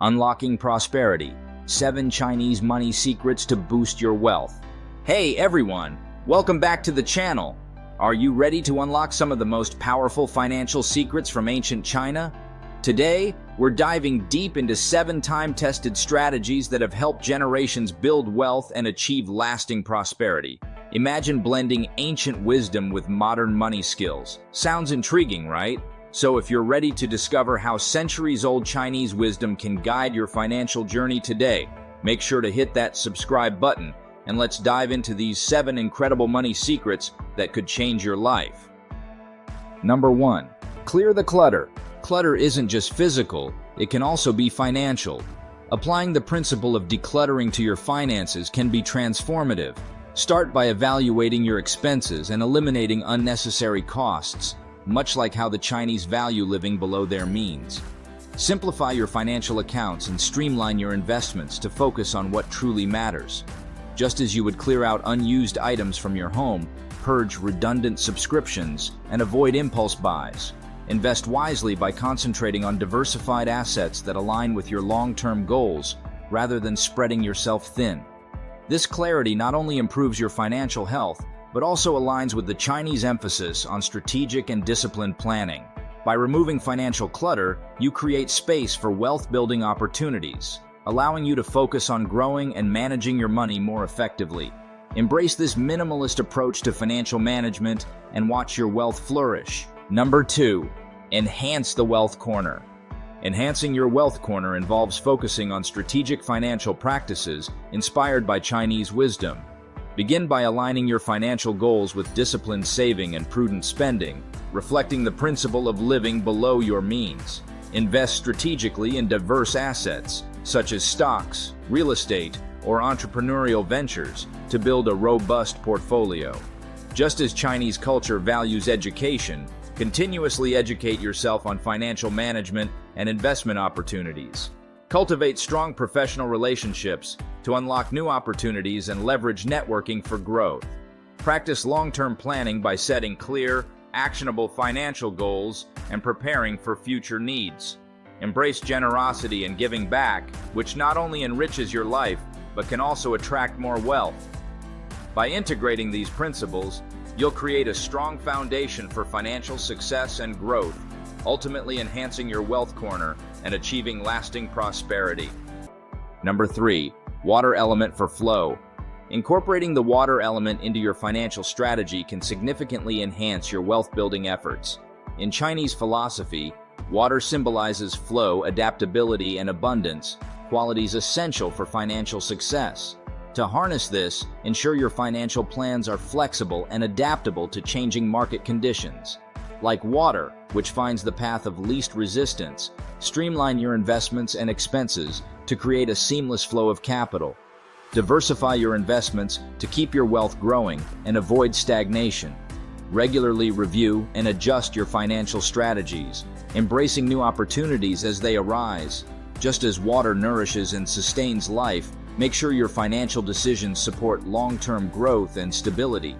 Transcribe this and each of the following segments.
Unlocking Prosperity: 7 Chinese Money Secrets to Boost Your Wealth. Hey everyone, welcome back to the channel. Are you ready to unlock some of the most powerful financial secrets from ancient China? Today, we're diving deep into 7 time-tested strategies that have helped generations build wealth and achieve lasting prosperity. Imagine blending ancient wisdom with modern money skills. Sounds intriguing, right? So if you're ready to discover how centuries-old Chinese wisdom can guide your financial journey today, make sure to hit that subscribe button, and let's dive into these 7 incredible money secrets that could change your life. Number 1. Clear the clutter. Clutter isn't just physical, it can also be financial. Applying the principle of decluttering to your finances can be transformative. Start by evaluating your expenses and eliminating unnecessary costs, much like how the Chinese value living below their means. Simplify your financial accounts and streamline your investments to focus on what truly matters. Just as you would clear out unused items from your home, purge redundant subscriptions, and avoid impulse buys. Invest wisely by concentrating on diversified assets that align with your long-term goals rather than spreading yourself thin. This clarity not only improves your financial health, but also aligns with the Chinese emphasis on strategic and disciplined planning. By removing financial clutter, you create space for wealth-building opportunities, allowing you to focus on growing and managing your money more effectively. Embrace this minimalist approach to financial management and watch your wealth flourish. Number 2. Enhance the Wealth Corner. Enhancing your wealth corner involves focusing on strategic financial practices inspired by Chinese wisdom. Begin by aligning your financial goals with disciplined saving and prudent spending, reflecting the principle of living below your means. Invest strategically in diverse assets, such as stocks, real estate, or entrepreneurial ventures, to build a robust portfolio. Just as Chinese culture values education, continuously educate yourself on financial management and investment opportunities. Cultivate strong professional relationships to unlock new opportunities and leverage networking for growth. Practice long-term planning by setting clear, actionable financial goals and preparing for future needs. Embrace generosity and giving back, which not only enriches your life, but can also attract more wealth. By integrating these principles, you'll create a strong foundation for financial success and growth, ultimately enhancing your wealth corner and achieving lasting prosperity. Number 3. Water element for flow. Incorporating the water element into your financial strategy can significantly enhance your wealth-building efforts. In Chinese philosophy, water symbolizes flow, adaptability, and abundance, qualities essential for financial success. To harness this, ensure your financial plans are flexible and adaptable to changing market conditions. Like water, which finds the path of least resistance, streamline your investments and expenses to create a seamless flow of capital. Diversify your investments to keep your wealth growing and avoid stagnation. Regularly review and adjust your financial strategies, embracing new opportunities as they arise. Just as water nourishes and sustains life, make sure your financial decisions support long-term growth and stability.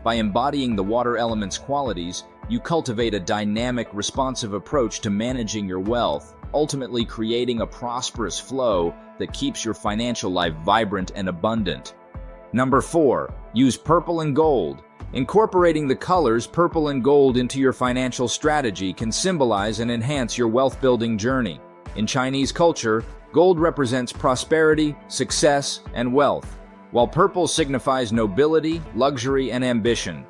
By embodying the water element's qualities, you cultivate a dynamic, responsive approach to managing your wealth, ultimately creating a prosperous flow that keeps your financial life vibrant and abundant. Number 4. Use purple and gold. Incorporating the colors purple and gold into your financial strategy can symbolize and enhance your wealth-building journey. In Chinese culture, gold represents prosperity, success, and wealth, while purple signifies nobility, luxury, and ambition.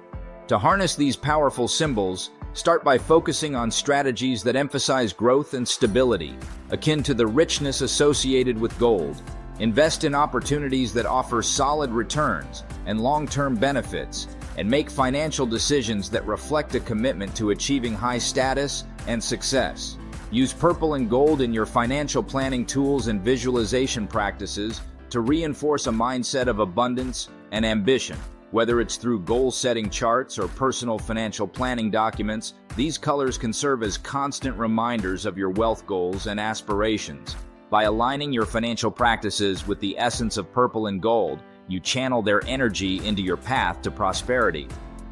To harness these powerful symbols, start by focusing on strategies that emphasize growth and stability, akin to the richness associated with gold. Invest in opportunities that offer solid returns and long-term benefits, and make financial decisions that reflect a commitment to achieving high status and success. Use purple and gold in your financial planning tools and visualization practices to reinforce a mindset of abundance and ambition. Whether it's through goal-setting charts or personal financial planning documents, these colors can serve as constant reminders of your wealth goals and aspirations. By aligning your financial practices with the essence of purple and gold, you channel their energy into your path to prosperity.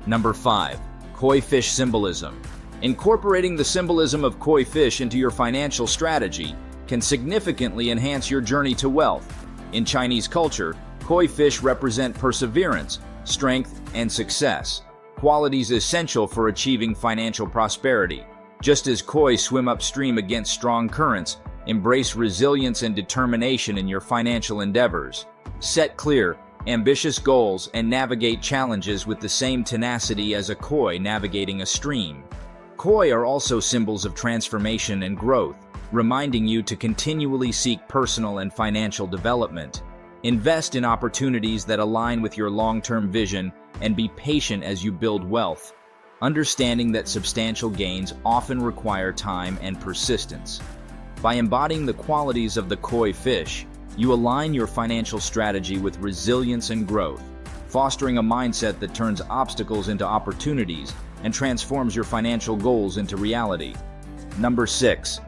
Number 5. Koi fish symbolism. Incorporating the symbolism of koi fish into your financial strategy can significantly enhance your journey to wealth. In Chinese culture, koi fish represent perseverance, strength, and success, qualities essential for achieving financial prosperity. Just as koi swim upstream against strong currents, embrace resilience and determination in your financial endeavors. Set clear, ambitious goals and navigate challenges with the same tenacity as a koi navigating a stream. Koi are also symbols of transformation and growth, reminding you to continually seek personal and financial development. Invest in opportunities that align with your long-term vision and be patient as you build wealth, understanding that substantial gains often require time and persistence. By embodying the qualities of the koi fish, you align your financial strategy with resilience and growth, fostering a mindset that turns obstacles into opportunities and transforms your financial goals into reality. Number 6.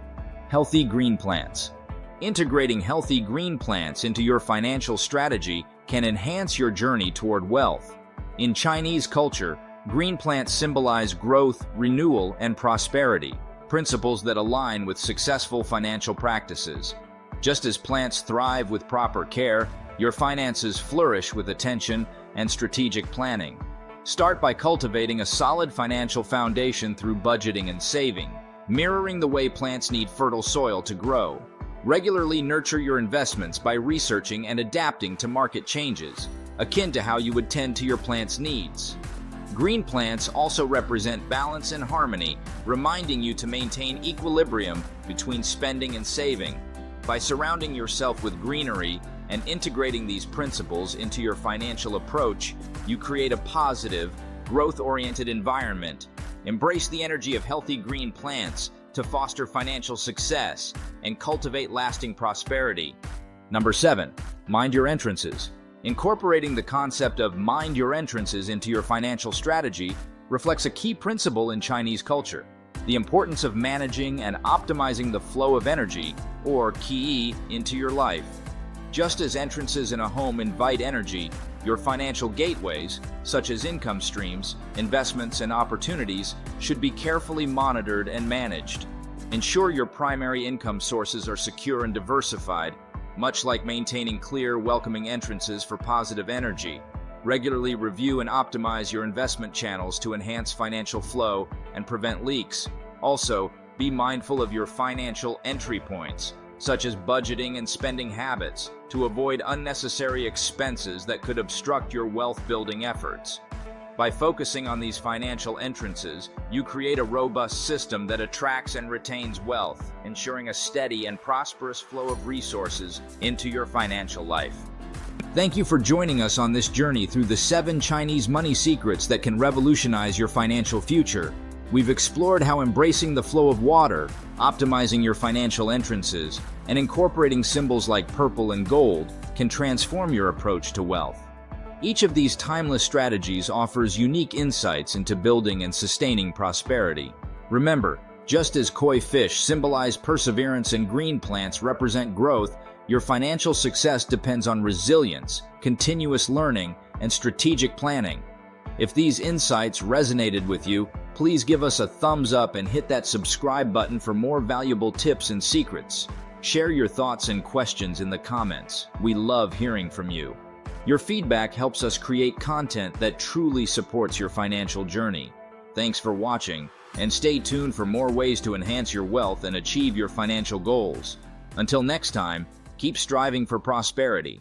Healthy green plants. Integrating healthy green plants into your financial strategy can enhance your journey toward wealth. In Chinese culture, green plants symbolize growth, renewal, and prosperity, principles that align with successful financial practices. Just as plants thrive with proper care, your finances flourish with attention and strategic planning. Start by cultivating a solid financial foundation through budgeting and saving, mirroring the way plants need fertile soil to grow. Regularly nurture your investments by researching and adapting to market changes, akin to how you would tend to your plant's needs. Green plants also represent balance and harmony, reminding you to maintain equilibrium between spending and saving. By surrounding yourself with greenery and integrating these principles into your financial approach, you create a positive, growth-oriented environment. Embrace the energy of healthy green plants to foster financial success and cultivate lasting prosperity. Number 7. Mind your entrances. Incorporating the concept of mind your entrances into your financial strategy reflects a key principle in Chinese culture: the importance of managing and optimizing the flow of energy, or qi, into your life. Just as entrances in a home invite energy, your financial gateways, such as income streams, investments, and opportunities, should be carefully monitored and managed. Ensure your primary income sources are secure and diversified, much like maintaining clear, welcoming entrances for positive energy. Regularly review and optimize your investment channels to enhance financial flow and prevent leaks. Also, be mindful of your financial entry points, such as budgeting and spending habits, to avoid unnecessary expenses that could obstruct your wealth-building efforts. By focusing on these financial entrances, you create a robust system that attracts and retains wealth, ensuring a steady and prosperous flow of resources into your financial life. Thank you for joining us on this journey through the 7 Chinese money secrets that can revolutionize your financial future. We've explored how embracing the flow of water, optimizing your financial entrances, and incorporating symbols like purple and gold can transform your approach to wealth. Each of these timeless strategies offers unique insights into building and sustaining prosperity. Remember, just as koi fish symbolize perseverance and green plants represent growth, your financial success depends on resilience, continuous learning, and strategic planning. If these insights resonated with you, please give us a thumbs up and hit that subscribe button for more valuable tips and secrets. Share your thoughts and questions in the comments. We love hearing from you. Your feedback helps us create content that truly supports your financial journey. Thanks for watching, and stay tuned for more ways to enhance your wealth and achieve your financial goals. Until next time, keep striving for prosperity.